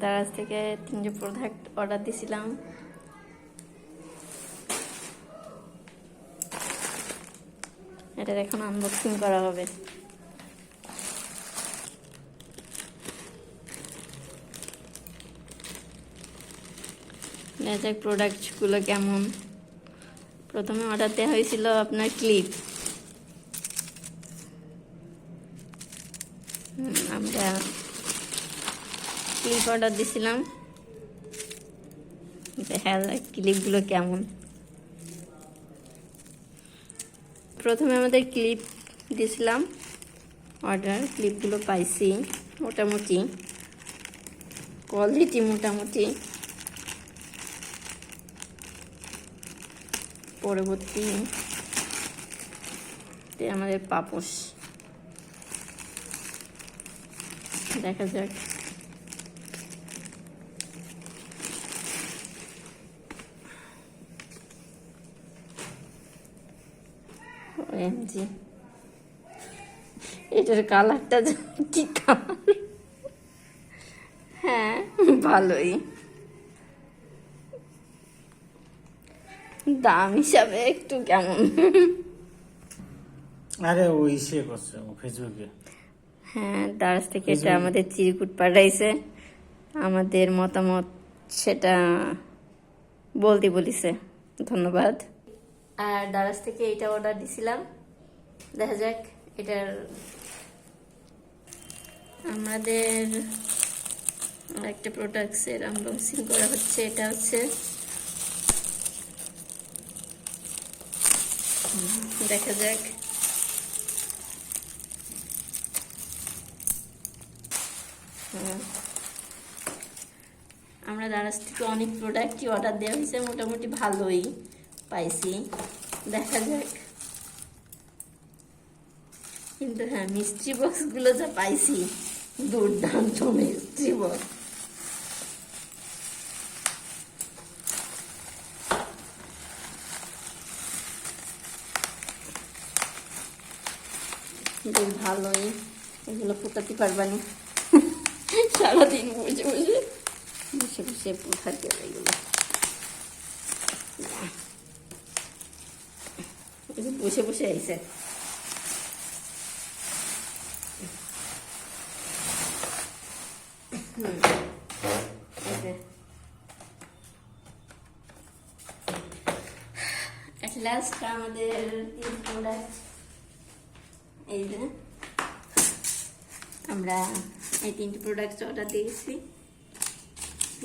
দারাজ থেকে 3টা product order দিয়েছিলাম। এটার এখন আনবক্সিং করা হবে। দেখা প্রোডাক্টগুলো কেমন। প্রথমে অর্ডার দেওয়া হয়েছিল আপনার ক্লিপ। আমরা ক্লিপ অর্ডার দিছিলাম, দেখা যাক ক্লিপগুলো কেমন। প্রথমে আমাদের ক্লিপ দিয়েছিলাম অর্ডার, ক্লিপগুলো পাইছি মোটামুটি, কোয়ালিটি মোটামুটি। পরবর্তী আমাদের পাপোশ, দেখা যাক। OMG, এটার কালারটা কি কালার! হ্যাঁ, ভালোই। দাম হিসাবে একটু কেমন। আরে ওই সে করছে ফেসবুকে। হ্যাঁ, দারাজ থেকে এটা আমাদের চিরকুট পাঠাইছে, আমাদের মতামত সেটা বলতে বলিছে, ধন্যবাদ। আর দারাজ থেকে এটা অর্ডার দিছিলাম, দেখা যাক এটার। আমাদের একটা প্রোডাক্টসের আনবক্সিং করা হচ্ছে। এটা হচ্ছে, দেখা যাক। আমরা দারাজ থেকে অনেক প্রোডাক্টই অর্ডার দেওয়া হয়েছে, মোটামুটি ভালোই পাইছি, দেখা যাক। কিন্তু হ্যাঁ, মিস্ট্রি বক্সগুলো যা পাইছি, দুর্দান্ত মিস্ট্রি বক্স। বেশ ভালোই, এগুলো পোতাতে পারবানি। সারাদিন বসে বসে বসে বসে পোথাতে হবে এগুলো। বসে বসে আইসে। লাস্ট আমাদের 3 প্রোডাক্ট, এই যে আমরা এই 3টি প্রোডাক্ট অর্ডার দিয়েছি,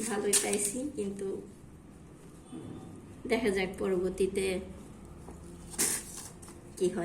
ভালোই পাইছি। কিন্তু দেখা যাক পরবর্তীতে কি হয়।